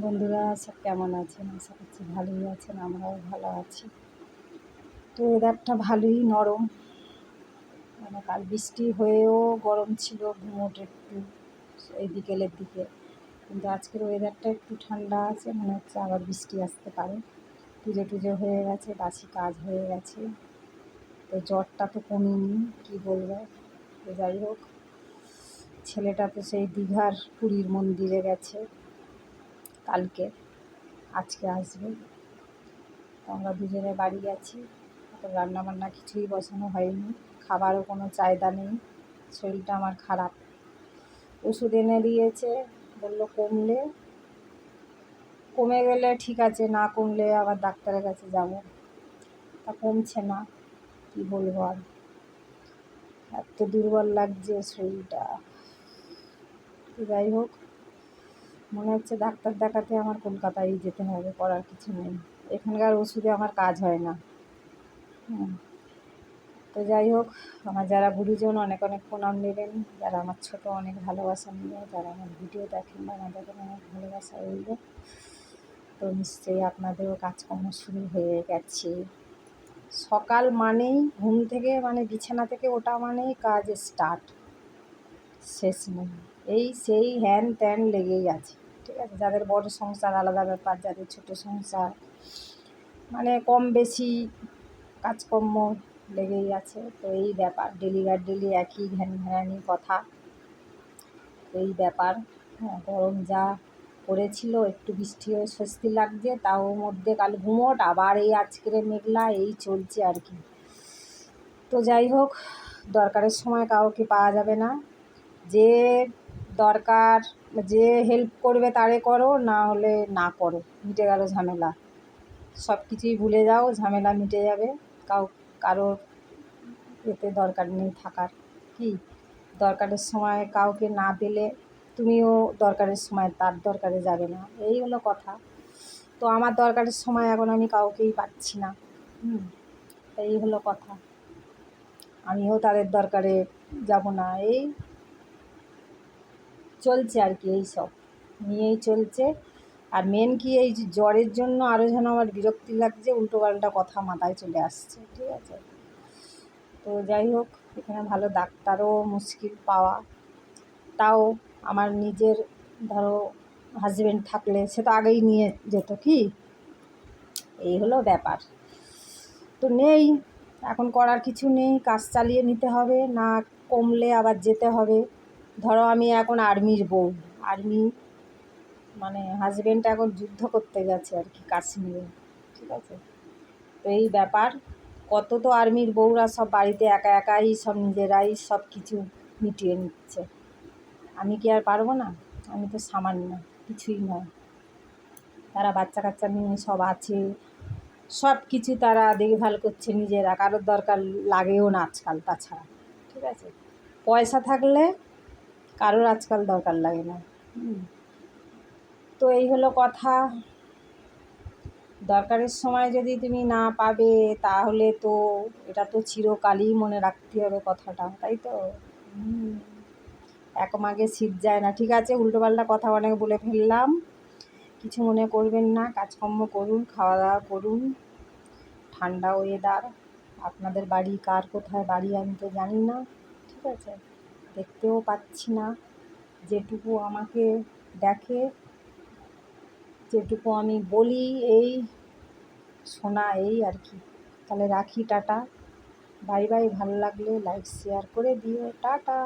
বন্ধুরা সব কেমন আছেন? আশা করছি ভালোই আছেন, আমরাও ভালো আছি। তো ওয়েদারটা ভালোই নরম, মানে কাল বৃষ্টি হয়েও গরম ছিল, ঘুমোট একটু এই বিকেলের দিকে, কিন্তু আজকের ওয়েদারটা একটু ঠান্ডা আছে, মনে হচ্ছে আবার বৃষ্টি আসতে পারে। পুজো টুজো হয়ে গেছে, বাসি কাজ হয়ে গেছে, তো জ্বরটা তো কমেনি, কী বলবো। তো যাই হোক, ছেলেটা তো সেই দীঘার পুরীর মন্দিরে গেছে কালকে, আজকে আসবে। তো আমরা দুজনে বাড়ি গেছি, তো রান্নাবান্না কিছুই বসানো হয়নি, খাবারও কোনো চাহিদা নেই। শরীরটা আমার খারাপ, ওষুধ এনে দিয়েছে, বললো কমে গেলে ঠিক আছে, না কমলে আবার ডাক্তারের কাছে যাব। তা কমছে না, কি বলবো আর, এত দুর্বল লাগছে শরীরটা। যাই হোক, মনে হচ্ছে ডাক্তার দেখাতে আমার কলকাতায় যেতে হবে, করার কিছু নেই, এখানকার ওষুধে আমার কাজ হয় না। তো যাই হোক, আমার যারা গুরুজন অনেক অনেক প্রণাম নেবেন, যারা আমার ছোট অনেক ভালোবাসা নিয়ে, যারা আমার ভিডিও দেখেন বা আমাদের অনেক ভালোবাসা রইল। তো নিশ্চয়ই আপনাদেরও কাজকর্ম শুরু হয়ে গেছে। সকাল মানেই ঘুম থেকে, মানে বিছানা থেকে ওঠা মানেই কাজ স্টার্ট, শেষ নেই। এই সেই হ্যান ত্যান লেগেই আছে, ঠিক আছে। যাদের বড় সংসার আলাদা ব্যাপার, যাদের ছোট সংসার মানে কম বেশি কাজকর্ম লেগেই আছে। তো এই ব্যাপার, ডেলি একই ঘ্যানঘ্যানানি কথা, এই ব্যাপার। হ্যাঁ, গরম যা পড়েছিল, একটু বৃষ্টি হয়ে স্বস্তি লাগছে, তাও মধ্যে কাল ঘুমোট, আবার এই আজকের মেঘলা, এই চলছে আর কি। তো যাই হোক, দরকারের সময় কাউকে পাওয়া যাবে না, যে দরকার, যে হেল্প করবে তারে করো, না হলে না করো, মিটে গেল ঝামেলা। সব কিছুই ভুলে যাও, ঝামেলা মিটে যাবে। কারোর এতে দরকার নেই থাকার। কি দরকারের সময় কাউকে না পেলে তুমিও দরকারের সময় তার দরকারে যাবে না, এই হলো কথা। তো আমার দরকারের সময় এখন আমি কাউকেই পাচ্ছি না, এই হলো কথা। আমিও তাদের দরকারে যাব না, এই চলছে আর কি, এই সব নিয়েই চলছে। আর মেন কি, এই যে জ্বরের জন্য আরও যেন আমার বিরক্তি লাগছে, উল্টোপাল্টা কথা মাথায় চলে আসছে, ঠিক আছে। তো যাই হোক, এখানে ভালো ডাক্তারও মুশকিল পাওয়া। তাও আমার নিজের ধরো হাজব্যান্ড থাকলে সে তো আগেই নিয়ে যেত, কি এই হলো ব্যাপার। তো নেই, এখন করার কিছু নেই, কাজ চালিয়ে নিতে হবে, না কমলে আবার যেতে হবে। ধরো আমি এখন আর্মির বউ, আর্মি মানে হাজব্যান্ড এখন যুদ্ধ করতে গেছে আর কি কাশ্মীরে, ঠিক আছে। তো এই ব্যাপার, কত তো আর্মির বউরা সব বাড়িতে একা একাই সব নিজেরাই সব কিছু মিটিয়ে নিচ্ছে, আমি কি আর পারবো না? আমি তো সামান্য কিছুই নয়, তারা বাচ্চা কাচ্চা নিয়ে সব আছে, সব কিছু তারা দেখভাল করছে নিজেরা, কারোর দরকার লাগেও না আজকাল। তাছাড়া ঠিক আছে, পয়সা থাকলে কারোর আজকাল দরকার লাগে না। তো এই হলো কথা, দরকারের সময় যদি তুমি না পাবে, তাহলে তো এটা তো চিরকালই মনে রাখতে হবে কথাটা, তাই তো। এক মাঘে শীত যায় না, ঠিক আছে, উল্টোপাল্টা কথা অনেক বলে ফেললাম, কিছু মনে করবেন না। কাজকর্ম করুন, খাওয়া দাওয়া করুন, ঠান্ডা ওয়েদার। আপনাদের বাড়ি কার কোথায় বাড়ি আমি তো জানি না, ঠিক আছে, দেখতেও পাচ্ছি না। যেটুকু আমাকে দেখে, যেটুকু আমি বলি, এই শোনা, এই আর কি। তাহলে রাখি, টাটা, বাই বাই। ভালো লাগলে লাইক শেয়ার করে দিও, টাটা।